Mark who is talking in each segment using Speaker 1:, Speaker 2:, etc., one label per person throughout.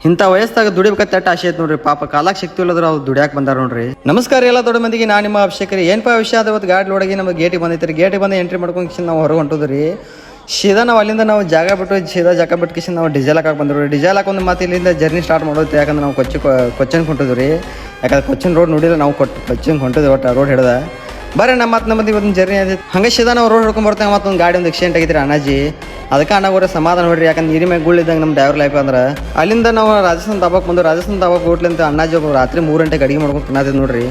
Speaker 1: ಇಂಥ ವಯಸ್ಸಾಗ ದುಡಿಬೇಕಂತ ಆಸೆ ಐತೆ ನೋಡ್ರಿ. ಪಾಪ ಕಾಲಕ್ಕೆ ಸಿಕ್ತು ಇಲ್ಲದ್ರೆ ಅವ್ರು ದುಡಿಯಾಕೆ ಬಂದಾರ ನೋಡ್ರಿ. ನಮಸ್ಕಾರ ಎಲ್ಲ ದೊಡ್ಡ ಮಂದಿಗೆ, ನಾನು ನಿಮ್ಮ ಅಭಿಷೇಕರಿ. ಏನಪ್ಪ ವಿಷಯ ಅದ, ಇವತ್ತು ಗಾಡಿ ಒಳಗೆ ನಮಗೆ ಗೇಟಿಗೆ ಬಂದೈತ್ರಿ. ಗೇಟಿಗೆ ಬಂದು ಎಂಟ್ರಿ ಮಾಡ್ಕೊಂಡು ನಾವು ಹೊರಗೆ ಹೊಂಟೋದ್ರಿ. ಸೀದಾ ನಾವು ಅಲ್ಲಿಂದ ನಾವು ಜಾಗ ಬಿಟ್ಟು ಸೀದಾ ಜಾಗ ಬಿಟ್ಟು ಕಿಶನ್ ನಾವು ಡಿಸೇಲ್ ಹಾಕಿ ಬಂದ್ರು. ಡಿಸೇಲ್ ಹಾಕೊಂಡು ಮತ್ತೆ ಇಲ್ಲಿಂದ ಜರ್ನಿ ಸ್ಟಾರ್ಟ್ ಮಾಡೋದು. ಯಾಕಂದ್ರೆ ನಾವು ಕೊಚ್ಚನ್ ಹೊಂಟಿದ್ವಿ ರೀ. ಯಾಕಂದ್ರೆ ಕೊಚ್ಚನ್ ರೋಡ್ ನೋಡಿಲ್ಲ, ನಾವು ಕೊಚ್ಚನ್ ಹೊಂಟಿದ್ವಿ. ಒಟ್ಟು ರೋಡ್ ಹಿಡ್ದ ಬರೀ ನಮ್ಮದು ಇವತ್ತಿನ ಜರ್ನಿ ಆಯ್ತು. ಹಂಗೆ ಸೀದಾ ನಾವು ರೋಡ್ ಹಿಡ್ಕೊಂಡು ಬರ್ತೇವೆ. ಮತ್ತೊಂದು ಗಾಡಿ ಒಂದು ಆಕ್ಸಿಡೆಂಟ್ ಆಗಿದ್ರಿ ಅಣ್ಣಾಜಿ. ಅದಕ್ಕೆ ಅಣ್ಣಾಗೋರೆ ಸಮಾಧಾನ ನೋಡ್ರಿ. ಯಾಕಂದ್ರೆ ನೀರಿ ಮ್ಯಾಗ ಗುಳ್ಳಿದ್ದಂಗೆ ನಮ್ಮ ಡ್ರೈವರ್ ಲೈಫ್ ಅಂದ್ರೆ. ಅಲ್ಲಿಂದ ನಾವು ರಾಜಸ್ಥಾನ ತಾಬಾಕ್ ಬಂದು ರಾಜಸ್ಥಾನ ತಾಬಾಕ್ ಹೋಟ್ಲಿಂದ ಅಣ್ಣಾಜಿ ಒಬ್ಬರು ರಾತ್ರಿ 3 ಗಂಟೆಗೆ ಅಡಿಗೆ ಮಾಡ್ಕೊಂಡು ತಿನ್ನೋದು ನೋಡ್ರಿ.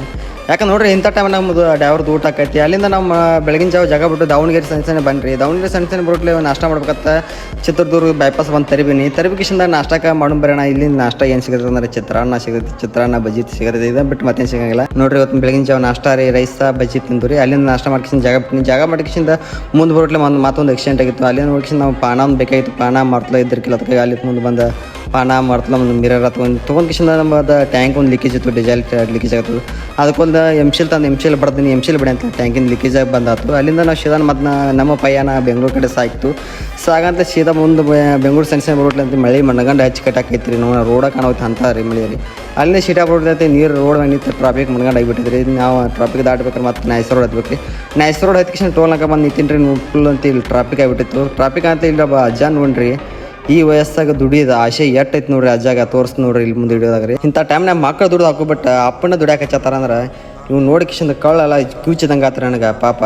Speaker 1: ಯಾಕಂದ್ರೆ ನೋಡ್ರಿ ಇಂಥ ಟೈಮ್ ನಮ್ಮದು ಡ್ರೈವರ್ದು ಊಟ ಆಕೈತಿ. ಅಲ್ಲಿಂದ ನಮ್ಮ ಬೆಳಗಿನ ಜಾವ ಜಾಗ ಬಿಟ್ಟು ದಾವಣಗೆರೆ ಸಣ್ಣ ಬನ್ನಿರಿ. ದಾವಣಗೆರೆ ಸಣ್ಣ ಬಿಟ್ಲೆ ನಾಷ್ಟ ಮಾಡ್ಬೇಕತ್ತ ಚಿತ್ರದುರ್ಗ ಬೈಪಾಸ್ ಬಂದು ತರಿಬಿಕಿಶಿಂದ ನಾಷ್ಟಕ್ಕೆ ಮಾಡೋಣ ಬರೋಣ. ಇಲ್ಲಿ ನಾಷ್ಟ ಏನು ಸಿಗುತ್ತೆ ಅಂದ್ರೆ ಚಿತ್ರಾನ್ನ ಸಿಗುತ್ತೆ, ಚಿತ್ರಾನ್ನ ಬಜ್ಜಿ ಸಿಗುತ್ತೆ. ಇದನ್ನು ಬಿಟ್ಟು ಮತ್ತೇನು ಸಿಗಂಗಿಲ್ಲ ನೋಡ್ರಿ. ಇವತ್ತು ಬೆಳಗಿನ ಜಾವ ನಾಷ್ಟ ರೀ, ರೈಸ ಬಜ್ಜಿ ತಿಂದು ರೀ. ಅಲ್ಲಿಂದ ನಾಷ್ಟ ಮಾಡ್ಕಿಸಿಂದ ಜಾಗ ಮಾಡ್ಕಿಸಿಂದ ಮುಂದೆ ಬರೋಟ್ಲೆ ಮತ್ತೊಂದು ಆಕ್ಸಿಡೆಂಟ್ ಆಗಿತ್ತು. ಅಲ್ಲಿಂದ ನೋಡ್ಕಿಸಿಂದ ನಾವು ಪಾನ ಒಂದು ಬೇಕಾಗಿತ್ತು. ಪಾನ ಮರ್ತಲ ಇದ್ದಿರ್ಕಿಲ್ಲ. ಅದಕ್ಕೆ ಅಲ್ಲಿ ಮುಂದೆ ಬಂದ ಪಾನ ಮರ್ತಲ ಒಂದು ಮಿರರ್ ತೊಗೊಂಡು ಕಿಶಿಂದ ನಮ್ಮದು ಟ್ಯಾಂಕ್ ಒಂದು ಲೀಕೇಜ್ ಇತ್ತು, ಡಿಸೇಲ್ ಲೀಕೇಜ್ ಆಗ್ತದೆ. ಅದಕ್ಕೊಂದು ಎಮ್ಶಿಲ್ ಬರ್ತೀನಿ, ಎಮ್ಶಿಲ್ ಬಿಡಿ ಅಂತ ಟ್ಯಾಂಕಿನ ಲೀಕೇಜ್ ಆಗಿ ಬಂದಾತು. ಅಲ್ಲಿಂದ ನಾವು ಸೀದಾ ಮತ್ತು ನಮ್ಮ ಪಯ್ಯನ ಬೆಂಗಳೂರು ಕಡೆ ಸಾಗಂತ ಸೀದಾ ಮುಂದೆ ಬೆಂಗಳೂರು ಸಣ್ಣ ಬರೋಟ್ಲಿ ಅಂತ ಮಳೆ ಮಣ್ಣಗಂಡು ಹಚ್ಚಿ ಕಟ್ಟಾಕೈತಿ ರೀ. ನಾವು ರೋಡ ಕಾಣೋತಿ ಅಂತ ರೀ ಮಳೆ ರೀ. ಅಲ್ಲೇ ಸೀಟಾ ಬರೋದೈತಿ, ನೀರು ರೋಡ್ ನಿಂತು ಟ್ರಾಫಿಕ್ ಮಣ್ಗಂಡು ಆಗಿಬಿಟ್ಟಿದ್ರಿ. ನಾವು ಟ್ರಾಫಿಕ್ ದಾಟ್ಬೇಕಾರೆ ಮತ್ತು ನೈಸ್ ರೋಡ್ ಹತ್ಬೇಕು ರೀ. ನೈಸ್ ರೋಡ್ ಹತ್ತಿಕ್ಷಣ ಟೋಲ್ನಾಗ ಬಂದು ನಿಂತೀನಿ ರೀ. ಫುಲ್ ಅಂತ ಇಲ್ಲಿ ಟ್ರಾಫಿಕ್ ಆಗಿಬಿಟ್ಟಿತ್ತು. ಟ್ರಾಫಿಕ್ ಅಂತ ಇಲ್ಲಿ ಅಜ್ಜ ನೋಡ್ರಿ. ಈ ವಯಸ್ಸಾಗ ದುಡಿಯೋದು ಆಸೆ ಎಟ್ಟೈತೆ ನೋಡ್ರಿ. ಅಜ್ಜಾಗ ತೋರಿಸ್ ನೋಡ್ರಿ ಇಲ್ಲಿ ಮುಂದೆ ಹಿಡಿಯೋದಾಗ ರೀ. ಇಂಥ ಟೈಮ್ನಾಗ ಮಕ್ಕಳು ದುಡ್ದು ಹಾಕೋ ಬಟ್ ಅಪ್ಪನ ದುಡಿಯಾಕೆ ಹಚ್ಚತ್ತಾರ ಅಂದ್ರೆ ಇವು ನೋಡಿ ಕಿಶನ್ ಕಳ್ಳೆಲ್ಲ ಕ್ಯೂಚಿದಂಗೆ ಆತ್ರ ನನಗೆ. ಪಾಪ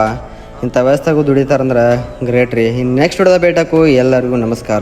Speaker 1: ಇಂಥ ವಯಸ್ಸಾಗೂ ದುಡಿತಾರಂದ್ರೆ ಗ್ರೇಟ್ ರೀ. ಇನ್ನು ನೆಕ್ಸ್ಟ್ ಹಿಡಿದ ಬೇಟಾಕು ಎಲ್ಲರಿಗೂ ನಮಸ್ಕಾರ.